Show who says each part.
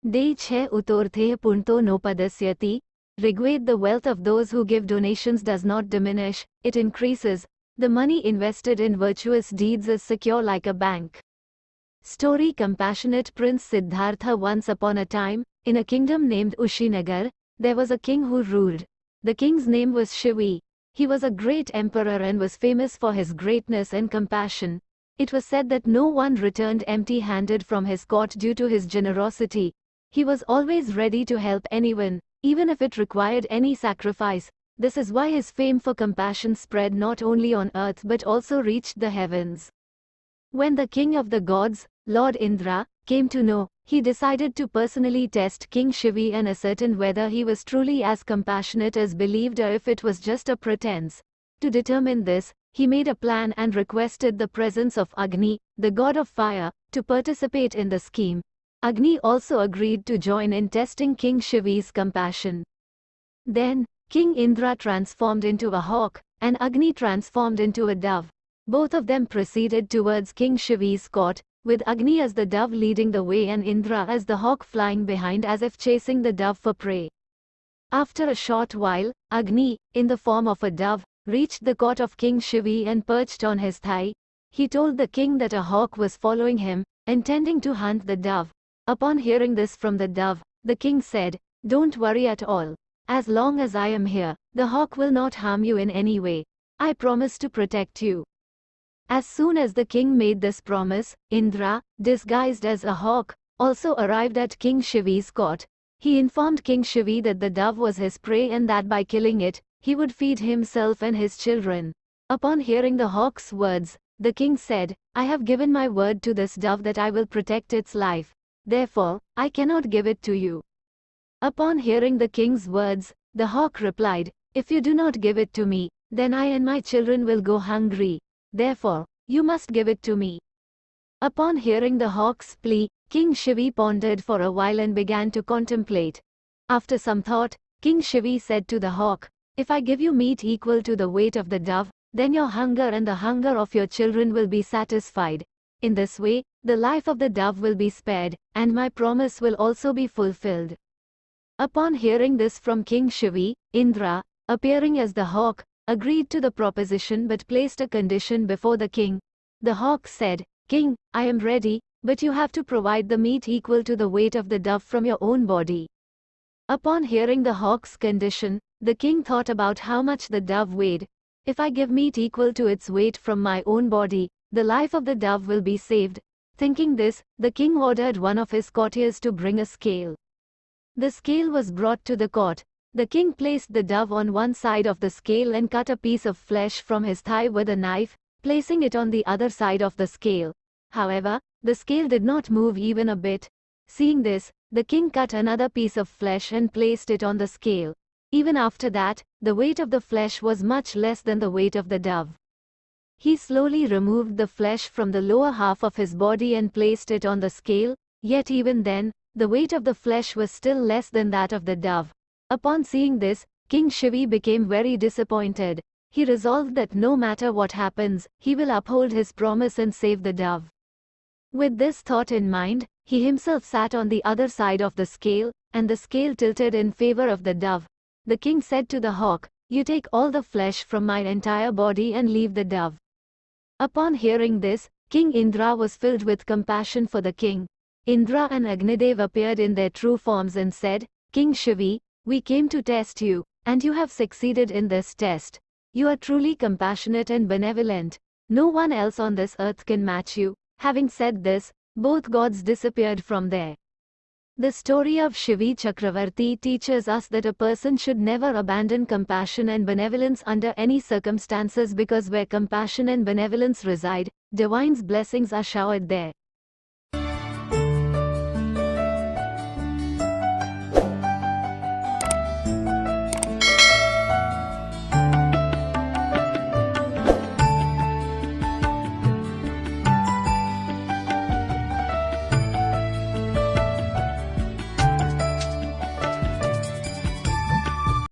Speaker 1: Day-6 punto no padasyati. Rigved. The wealth of those who give donations does not diminish, it increases. The money invested in virtuous deeds is secure like a bank. Story. Compassionate Prince Siddhartha. Once upon a time, in a kingdom named Ushinagar, there was a king who ruled. The king's name was Shivi. He was a great emperor and was famous for his greatness and compassion. It was said that no one returned empty-handed from his court due to his generosity. He was always ready to help anyone, even if it required any sacrifice. This is why his fame for compassion spread not only on earth but also reached the heavens. When the king of the gods, Lord Indra, came to know, he decided to personally test King Shivi and ascertain whether he was truly as compassionate as believed or if it was just a pretense. To determine this, he made a plan and requested the presence of Agni, the god of fire, to participate in the scheme. Agni also agreed to join in testing King Shivi's compassion. Then, King Indra transformed into a hawk, and Agni transformed into a dove. Both of them proceeded towards King Shivi's court, with Agni as the dove leading the way and Indra as the hawk flying behind as if chasing the dove for prey. After a short while, Agni, in the form of a dove, reached the court of King Shivi and perched on his thigh. He told the king that a hawk was following him, intending to hunt the dove. Upon hearing this from the dove, the king said, "Don't worry at all. As long as I am here, the hawk will not harm you in any way. I promise to protect you." As soon as the king made this promise, Indra, disguised as a hawk, also arrived at King Shivi's court. He informed King Shivi that the dove was his prey and that by killing it, he would feed himself and his children. Upon hearing the hawk's words, the king said, "I have given my word to this dove that I will protect its life. Therefore, I cannot give it to you." Upon hearing the king's words, the hawk replied, "If you do not give it to me, then I and my children will go hungry. Therefore, you must give it to me." Upon hearing the hawk's plea, King Shivi pondered for a while and began to contemplate. After some thought, King Shivi said to the hawk, "If I give you meat equal to the weight of the dove, then your hunger and the hunger of your children will be satisfied. In this way, the life of the dove will be spared, and my promise will also be fulfilled." Upon hearing this from King Shivi, Indra, appearing as the hawk, agreed to the proposition but placed a condition before the king. The hawk said, "King, I am ready, but you have to provide the meat equal to the weight of the dove from your own body." Upon hearing the hawk's condition, the king thought about how much the dove weighed. "If I give meat equal to its weight from my own body, the life of the dove will be saved." Thinking this, the king ordered one of his courtiers to bring a scale. The scale was brought to the court. The king placed the dove on one side of the scale and cut a piece of flesh from his thigh with a knife, placing it on the other side of the scale. However, the scale did not move even a bit. Seeing this, the king cut another piece of flesh and placed it on the scale. Even after that, the weight of the flesh was much less than the weight of the dove. He slowly removed the flesh from the lower half of his body and placed it on the scale, yet even then, the weight of the flesh was still less than that of the dove. Upon seeing this, King Shivi became very disappointed. He resolved that no matter what happens, he will uphold his promise and save the dove. With this thought in mind, he himself sat on the other side of the scale, and the scale tilted in favor of the dove. The king said to the hawk, "You take all the flesh from my entire body and leave the dove." Upon hearing this, King Indra was filled with compassion for the king. Indra and Rantideva appeared in their true forms and said, "King Shivi, we came to test you, and you have succeeded in this test. You are truly compassionate and benevolent. No one else on this earth can match you." Having said this, both gods disappeared from there. The story of Shivi Chakravarti teaches us that a person should never abandon compassion and benevolence under any circumstances, because where compassion and benevolence reside, divine's blessings are showered there.